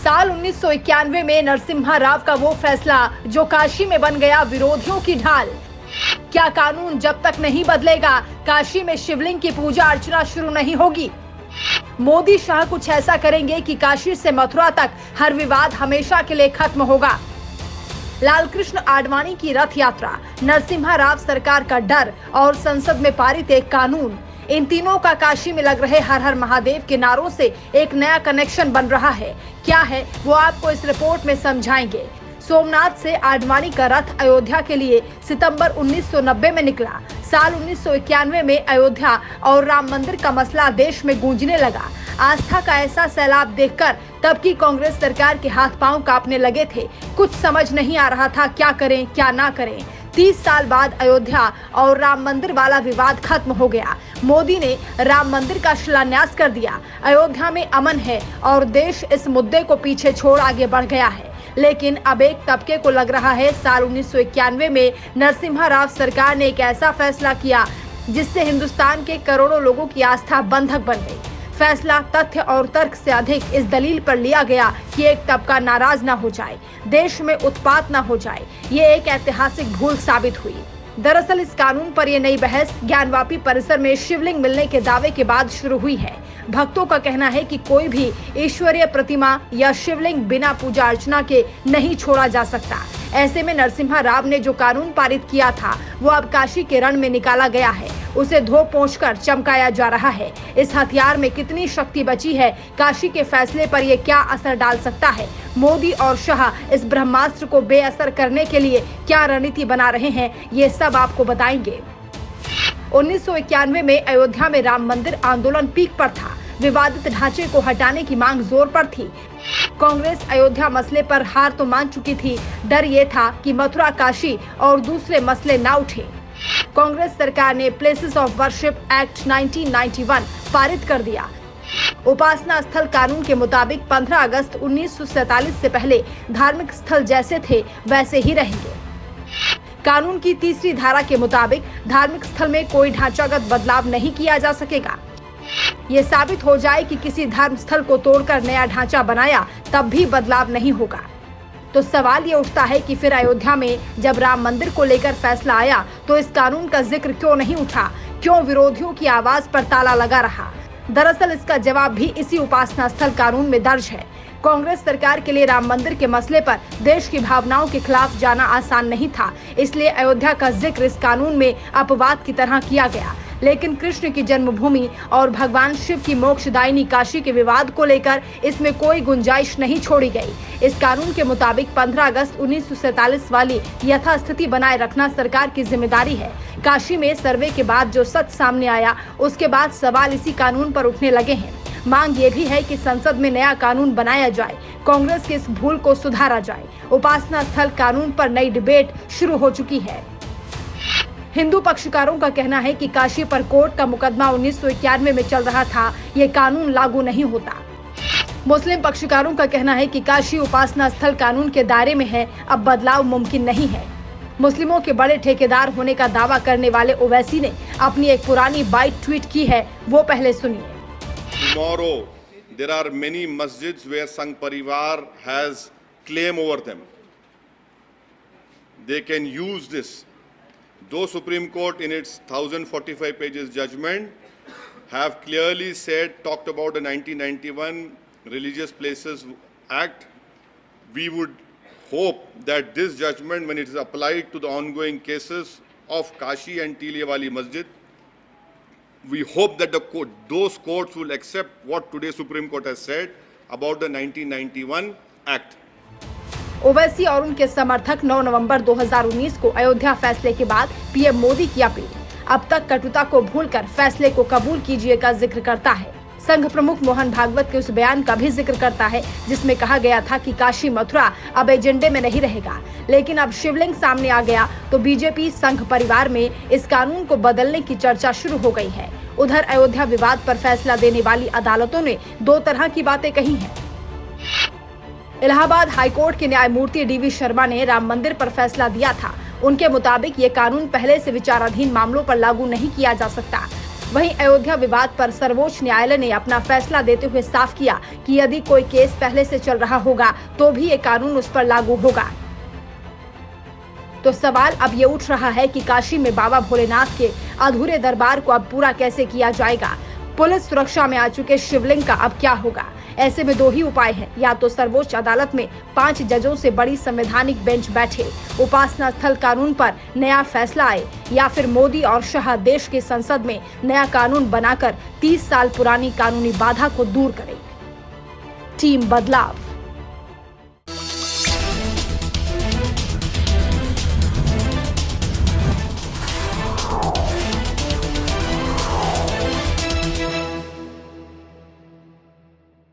साल 1991 में नरसिम्हा राव का वो फैसला जो काशी में बन गया विरोधियों की ढाल। क्या कानून जब तक नहीं बदलेगा काशी में शिवलिंग की पूजा अर्चना शुरू नहीं होगी? मोदी शाह कुछ ऐसा करेंगे कि काशी से मथुरा तक हर विवाद हमेशा के लिए खत्म होगा। लालकृष्ण आडवाणी की रथ यात्रा, नरसिम्हा राव सरकार का डर और संसद में पारित एक कानून, इन तीनों का काशी में लग रहे हर हर महादेव के नारों से एक नया कनेक्शन बन रहा है। क्या है वो आपको इस रिपोर्ट में समझाएंगे। सोमनाथ से आडवाणी का रथ अयोध्या के लिए सितंबर 1990 में निकला। साल 1991 में अयोध्या और राम मंदिर का मसला देश में गूंजने लगा। आस्था का ऐसा सैलाब देखकर तब की कांग्रेस सरकार के हाथ पांव कांपने लगे थे। कुछ समझ नहीं आ रहा था क्या करें क्या ना करें। 30 साल बाद अयोध्या और राम मंदिर वाला विवाद खत्म हो गया। मोदी ने राम मंदिर का शिलान्यास कर दिया। अयोध्या में अमन है और देश इस मुद्दे को पीछे छोड़ आगे बढ़ गया है। लेकिन अब एक तबके को लग रहा है साल 1991 में नरसिम्हा राव सरकार ने एक ऐसा फैसला किया जिससे हिंदुस्तान के करोड़ों लोगों की आस्था बंधक बन गई। फैसला तथ्य और तर्क से अधिक इस दलील पर लिया गया कि एक तबका नाराज न हो जाए, देश में उत्पात न हो जाए। ये एक ऐतिहासिक भूल साबित हुई। दरअसल इस कानून पर यह नई बहस ज्ञानवापी परिसर में शिवलिंग मिलने के दावे के बाद शुरू हुई है। भक्तों का कहना है कि कोई भी ईश्वरीय प्रतिमा या शिवलिंग बिना पूजा अर्चना के नहीं छोड़ा जा सकता। ऐसे में नरसिम्हा राव ने जो कानून पारित किया था वो अब काशी के रण में निकाला गया है। उसे धो पोंछ कर चमकाया जा रहा है। इस हथियार में कितनी शक्ति बची है, काशी के फैसले पर ये क्या असर डाल सकता है, मोदी और शाह इस ब्रह्मास्त्र को बेअसर करने के लिए क्या रणनीति बना रहे हैं, ये सब आपको बताएंगे। 1991 में अयोध्या में राम मंदिर आंदोलन पीक पर था। विवादित ढांचे को हटाने की मांग जोर पर थी। कांग्रेस अयोध्या मसले पर हार तो मान चुकी थी। डर ये था कि मथुरा, काशी और दूसरे मसले ना उठे। कांग्रेस सरकार ने प्लेसेस ऑफ वर्शिप एक्ट 1991 पारित कर दिया। उपासना स्थल कानून के मुताबिक 15 अगस्त 1947 से पहले धार्मिक स्थल जैसे थे वैसे ही रहेंगे। कानून की तीसरी धारा के मुताबिक धार्मिक स्थल में कोई ढांचागत बदलाव नहीं किया जा सकेगा। ये साबित हो जाए कि किसी धर्म स्थल को तोड़कर नया ढांचा बनाया तब भी बदलाव नहीं होगा। तो सवाल ये उठता है कि फिर अयोध्या में जब राम मंदिर को लेकर फैसला आया तो इस कानून का जिक्र क्यों नहीं उठा, क्यों विरोधियों की आवाज पर ताला लगा रहा? दरअसल इसका जवाब भी इसी उपासना स्थल कानून में दर्ज है। कांग्रेस सरकार के लिए राम मंदिर के मसले पर देश की भावनाओं के खिलाफ जाना आसान नहीं था, इसलिए अयोध्या का जिक्र इस कानून में अपवाद की तरह किया गया। लेकिन कृष्ण की जन्मभूमि और भगवान शिव की मोक्षदायिनी काशी के विवाद को लेकर इसमें कोई गुंजाइश नहीं छोड़ी गई। इस कानून के मुताबिक 15 अगस्त 1947 वाली यथास्थिति बनाए रखना सरकार की जिम्मेदारी है। काशी में सर्वे के बाद जो सच सामने आया उसके बाद सवाल इसी कानून पर उठने लगे हैं। मांग ये भी है कि संसद में नया कानून बनाया जाए, कांग्रेस की इस भूल को सुधारा जाए। उपासना स्थल कानून पर नई डिबेट शुरू हो चुकी है। हिंदू पक्षकारों का कहना है कि काशी पर कोर्ट का मुकदमा 1991 में चल रहा था, ये कानून लागू नहीं होता। मुस्लिम पक्षकारों का कहना है कि काशी उपासना स्थल कानून के दायरे में है, अब बदलाव मुमकिन नहीं है। मुस्लिमों के बड़े ठेकेदार होने का दावा करने वाले ओवैसी ने अपनी एक पुरानी बाइट ट्वीट की है, वो पहले सुनिए। Tomorrow there are many masjids where Sangh Parivar has claim over them. They can use this. Though Supreme Court in its 1045 pages judgment have clearly said, talked about the 1991 Religious Places Act, we would hope that this judgment, when it is applied to the ongoing cases of Kashi and Tiliyawali Masjid, we hope that those courts will accept what today Supreme Court has said about the 1991 Act. Owaisi और उनके समर्थक 9 नवंबर 2019 को अयोध्या फैसले के बाद PM Modi की appeal, अब तक कटुता को भूलकर फैसले को कबूल कीजिए का जिक्र करता है। संघ प्रमुख मोहन भागवत के उस बयान का भी जिक्र करता है जिसमें कहा गया था कि काशी मथुरा अब एजेंडे में नहीं रहेगा। लेकिन अब शिवलिंग सामने आ गया तो बीजेपी संघ परिवार में इस कानून को बदलने की चर्चा शुरू हो गई है। उधर अयोध्या विवाद पर फैसला देने वाली अदालतों ने दो तरह की बातें कही हैं। इलाहाबाद हाईकोर्ट के न्यायमूर्ति डीवी शर्मा ने राम मंदिर पर फैसला दिया था। उनके मुताबिक ये कानून पहले से विचाराधीन मामलों पर लागू नहीं किया जा सकता। वहीं अयोध्या विवाद पर सर्वोच्च न्यायालय ने अपना फैसला देते हुए साफ किया कि यदि कोई केस पहले से चल रहा होगा तो भी ये कानून उस पर लागू होगा। तो सवाल अब ये उठ रहा है कि काशी में बाबा भोलेनाथ के अधूरे दरबार को अब पूरा कैसे किया जाएगा। पुलिस सुरक्षा में आ चुके शिवलिंग का अब क्या होगा। ऐसे में दो ही उपाय हैं, या तो सर्वोच्च अदालत में 5 जजों से बड़ी संवैधानिक बेंच बैठे, उपासना स्थल कानून पर नया फैसला आए, या फिर मोदी और शाह देश की संसद में नया कानून बनाकर 30 साल पुरानी कानूनी बाधा को दूर करें। टीम बदलाव।